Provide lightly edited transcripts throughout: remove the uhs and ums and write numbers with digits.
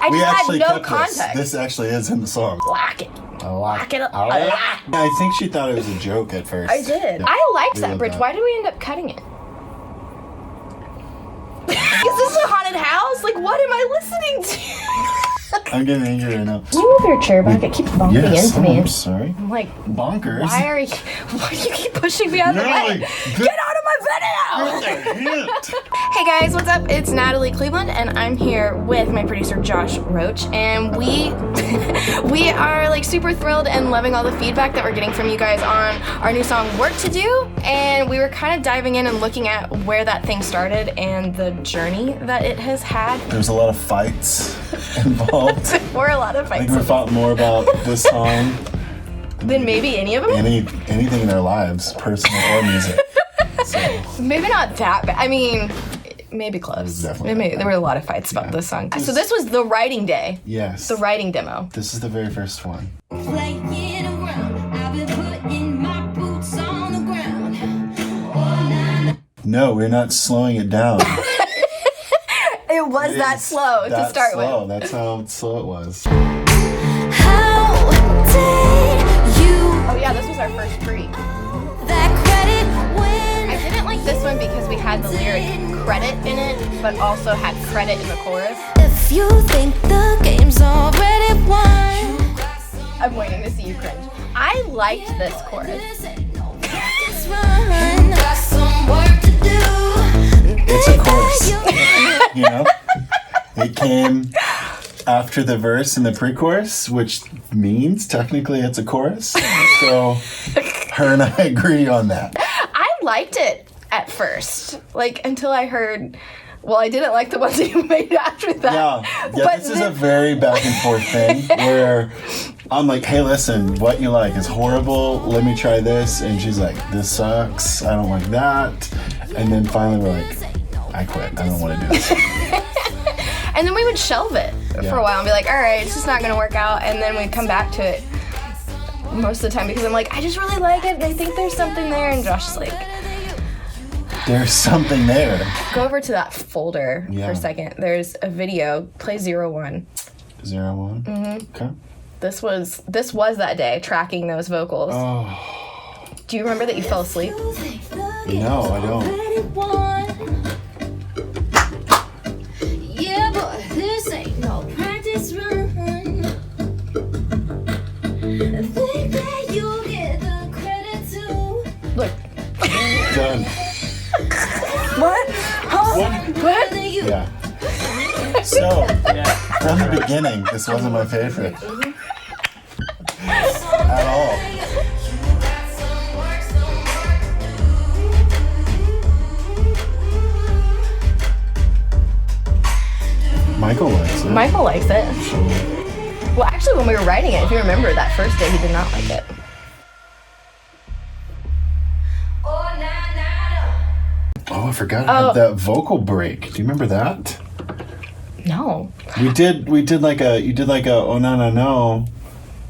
I we just actually had no kept context. This actually is in the song. Lock it. I like it. I think she thought it was a joke at first. I did. Yeah. I liked We that love bridge. that. Why did we end up cutting it? Is this a haunted house? Like, what am I listening to? I'm getting angry right now. Can you move your chair back? It keeps bumping into me. I'm sorry. I'm like, Bonkers. why do you keep pushing me out of the way? Get out of my video! Hey guys, what's up? It's Natalie Cleveland, and I'm here with my producer Josh Roach, and we are like super thrilled and loving all the feedback that we're getting from you guys on our new song Work to Do, and we were kind of diving in and looking at where that thing started and the journey that it has had. There's a lot of fights involved. Or a lot of I fights. think we fought more about this song Then maybe any of them? anything in our lives, personal or music. So Maybe not that bad. I mean, maybe close. Definitely. There were a lot of fights about this song. So this was the writing day. yes, The writing demo. this is the very first one. Playing around, I've been putting my boots on the ground. Oh, No, we're not slowing it down. It was that slow to start slow. with. That's how slow it was. how did you Oh yeah, this was our first free. that credit when I didn't like this one because we had the lyric credit in it, but also had credit in the chorus. if you think the game's already won? I'm waiting to see you cringe. I liked this chorus. This ain't no practice run. Got some work to do. It's a chorus. You know, it came after the verse and the pre-chorus, which means technically it's a chorus. So her and I agree on that. I liked it at first, like until I heard. Well, I didn't like the ones that you made after that. Yeah, But this is a very back and forth thing where I'm like, hey, listen, what you like is horrible. Let me try this. And she's like, this sucks. I don't like that. And then finally we're like, I quit. I don't want to do this. And then we would shelve it for Yeah. a while and be like, all right, it's just not going to work out. And then we'd come back to it most of the time because I'm like, I just really like it. And I think there's something there. And Josh is like, There's something there. go over to that folder Yeah. for a second. There's a video, play 01. 01? Mm-hmm. Okay. This was that day, tracking those vocals. Oh, Do you remember that you fell asleep? no, I don't. Yeah, but this ain't no practice run. Think that you'll get the credit too. Look. Done. What? Huh? What? Yeah. So, from the beginning, this wasn't my favorite. At all. Michael likes it. Michael likes it. Well, actually, when we were writing it, if you remember, that first day he did not like it. Oh, I forgot I had that vocal break. Do you remember that? No. You did like a oh no,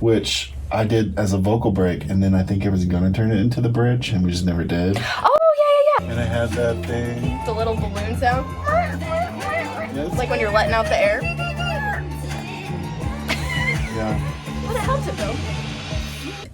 which I did as a vocal break, and then I think it was gonna turn it into the bridge, and we just never did. Oh, yeah. And I had that thing. The little balloon sound. Yes. Like when you're letting out the air. Yeah. Well, it helped it though.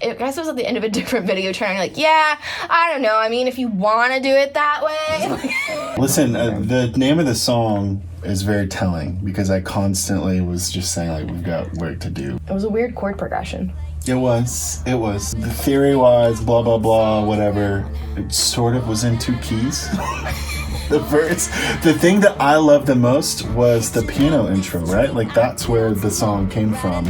I guess it was at the end of a different video trying like, yeah, I don't know. I mean, if you want to do it that way. Listen, the name of the song is very telling because I constantly was just saying like we've got work to do. It was a weird chord progression. It was. The theory-wise, blah blah blah, whatever. It sort of was in two keys. The verse. The thing that I loved the most was the piano intro, right? Like that's where the song came from.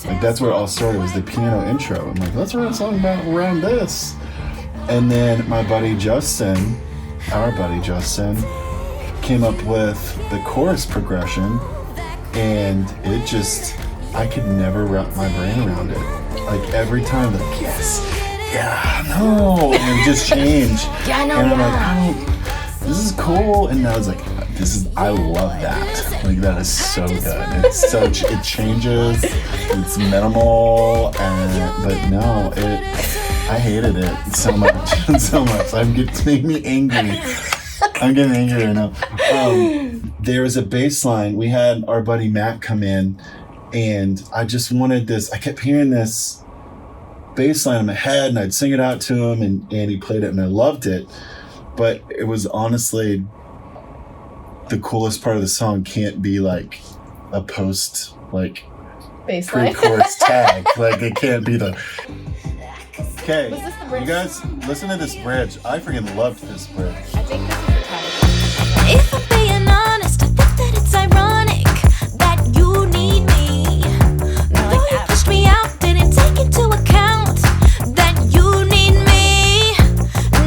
Like that's where it all started, was the piano intro. I'm like, let's write a song around this. And then my buddy Justin, our buddy Justin, came up with the chorus progression, and it just, I could never wrap my brain around it. Like every time, like, yes, yeah, no, and it just changed. Yeah, no, and I'm yeah. like, oh, this is cool. And I was like, I love that. Like that is so good. It's such, it changes, it's minimal, but no, I hated it so much, so much. It's making me angry. I'm getting angry right now. there was a bass line. We had our buddy Matt come in, and I just wanted this. I kept hearing this bass line in my head, and I'd sing it out to him, and he played it, and I loved it. But it was honestly the coolest part of the song can't be like a post, like Baseline. pre-chorus tag. Like it can't be the. Okay, Was this the bridge? you guys listen to this bridge. I freaking loved this bridge. I think this is the title. If I'm being honest, I think that it's ironic that you need me. Though you pushed me out, didn't take into account that you need me.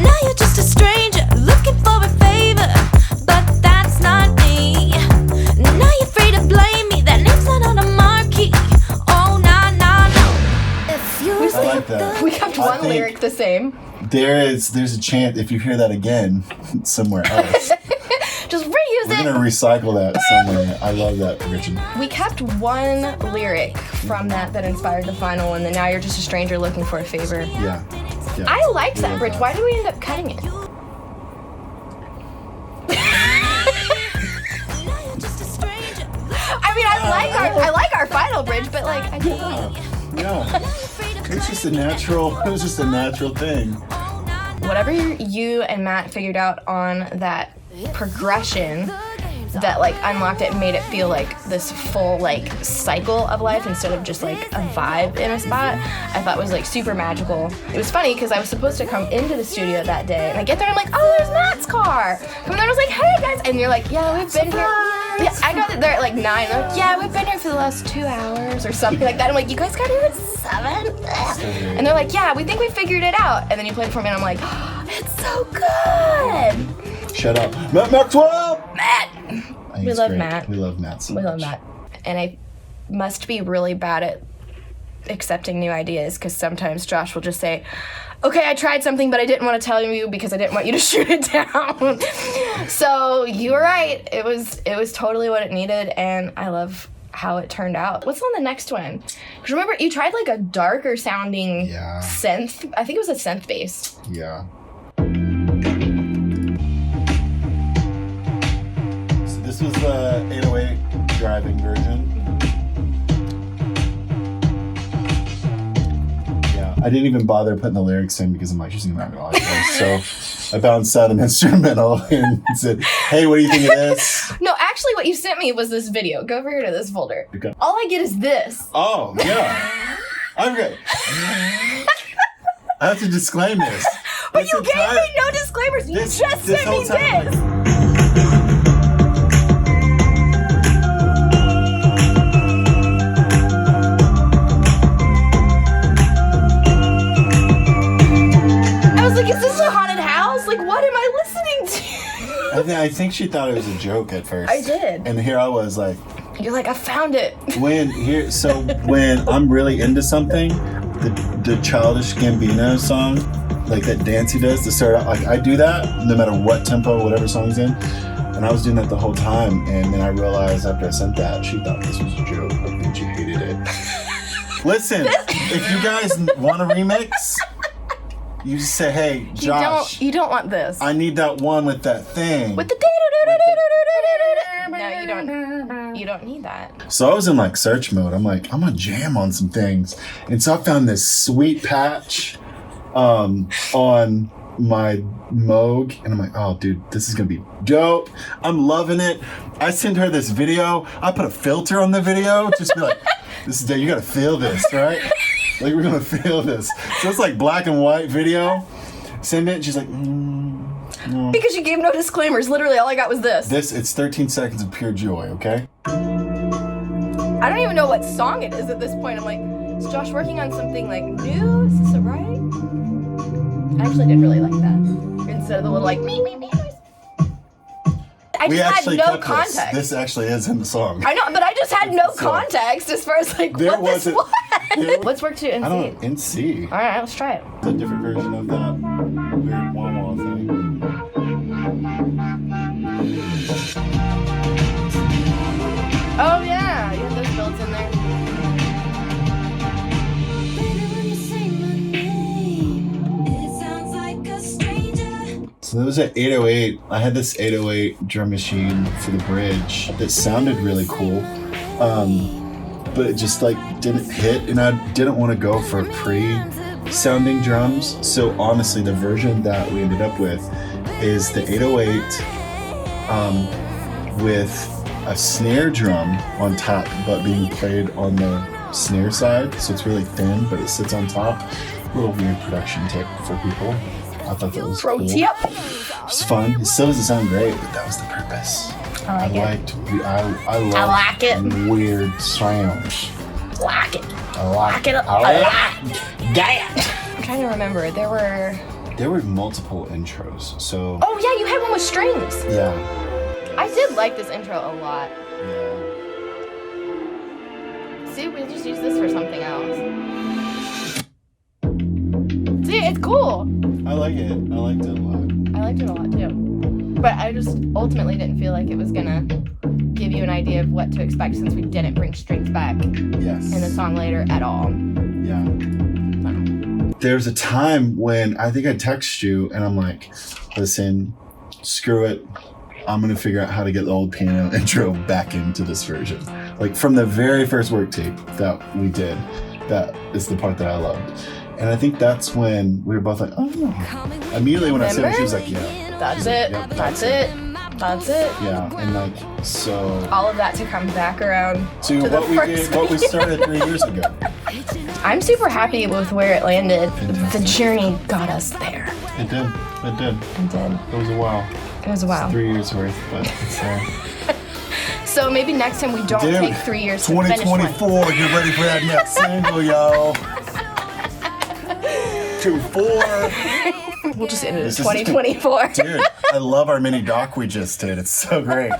Now you're just a stranger looking for a favor, but that's not me. Now you're afraid to blame me, that name's not on a marquee. Oh, nah, nah, no. If you I like that. We kept I one think lyric the same. There's a chance if you hear that again somewhere else, Just reuse we're it. gonna recycle that somewhere. I love that, Richard. We kept one lyric from that inspired the final one, and now you're just a stranger looking for a favor. Yeah. I liked We that love bridge. that. Why did we end up cutting it? I mean, I like our final bridge, but like I don't know. Yeah. It's just a natural. It was just a natural thing. Whatever you and Matt figured out on that progression that like unlocked it and made it feel like this full like cycle of life instead of just like a vibe in a spot, I thought was like super magical. It was funny because I was supposed to come into the studio that day and I get there and I'm like, oh, there's Matt's car. Come there, I was like, hey guys, and you're like, yeah, we've been here. Yeah, I got there at like 9. They're like, yeah, we've been here for the last 2 hours or something like that. I'm like, you guys got here at 7? And they're like, yeah, we think we figured it out. And then you played it for me and I'm like, oh, it's so good. Shut up, Matt Maxwell. Matt. I think We it's love great. Matt. We love Matt. So We love much. Matt. And I must be really bad at accepting new ideas because sometimes Josh will just say, okay, I tried something, but I didn't want to tell you because I didn't want you to shoot it down. So you were right. It was totally what it needed, and I love how it turned out. What's on the next one? Because remember, you tried like a darker sounding Yeah. synth. I think it was a synth bass. Yeah. So this was the 808 driving version. Yeah. I didn't even bother putting the lyrics in because I'm like, she's not gonna like this. So I bounced out an instrumental and said, hey, what do you think of this? No, actually, what you sent me was this video. Go over here to this folder. Okay. All I get is this. Oh, yeah. I'm good. I have to disclaim this. But This you gave entire- me no disclaimers. You this- just this sent me whole time, this. I was like, is this a haunted house? Like, what am I listening to? I think she thought it was a joke at first. I did. And here I was like, You're like, I found it. when I'm really into something, the Childish Gambino song, like that dance he does to start out, like I do that no matter what tempo, whatever song's in. And I was doing that the whole time, and then I realized after I sent that, she thought this was a joke, and she hated it. Listen, if you guys want a remix, you just say, hey, Josh, You don't want this. I need that one with that thing. With the no, you don't need that. So I was in like search mode. I'm like, I'm gonna jam on some things. And so I found this sweet patch on my Moog, and I'm like, oh dude, this is gonna be dope. I'm loving it. I sent her this video. I put a filter on the video, just be like, this is you gotta feel this, right? Like we're gonna feel this. So it's like black and white video. Send it, and she's like, no. Because you gave no disclaimers. Literally, all I got was this. It's 13 seconds of pure joy, okay? I don't even know what song it is at this point. I'm like, is Josh working on something like new? Is this a right? I actually did really like that. Instead of the little like me noise. I We just had actually no kept context. this. This actually is in the song. I know, but I just had no So- context as far as like There what this wasn't- was. there- Let's work to I NC. don't NC. All right, let's try it. It's a different version of that weird wah-wah thing. Oh yeah, you have those builds in there. Baby, when you say my name, it sounds like a stranger. It's So there was an 808. I had this 808 drum machine for the bridge that sounded really cool. But it just like didn't hit, and I didn't want to go for pre-sounding drums. So honestly, the version that we ended up with is the 808 with a snare drum on top, but being played on the snare side. So it's really thin, but it sits on top. A little weird production tip for people. I thought that was Pro cool. tip. It's fun. It still doesn't sound great, but that was the purpose. I like it. Weird sounds. Like it. I like it. I'm trying to remember. There were multiple intros. So Oh yeah, you had one with strings. yeah. I did like this intro a lot. Yeah. See, we just use this for something else. See, it's cool. I like it. I liked it a lot. I liked it a lot too. But I just ultimately didn't feel like it was gonna give you an idea of what to expect since we didn't bring strings back Yes. in the song later at all. Yeah. There's a time when I think I text you and I'm like, listen, screw it. I'm going to figure out how to get the old piano intro back into this version. Like from the very first work tape that we did, that is the part that I loved. And I think that's when we were both like, oh. Immediately when I said it, she was like, yeah. That's Like, it. yep, That's it. That's it. Yeah. And like, so. All of that to come back around To the what we first did, what we started 3 years ago. I'm super happy with where it landed. The journey got us there. It did. It did. It did. It was a while. It was a while. 3 years worth, but it's there. So maybe next time we don't take 3 years to finish one. 2024, get ready for that next single, y'all. 2-4. We'll just end it in This is- 2024. Dude, I love our mini doc we just did. It's so great.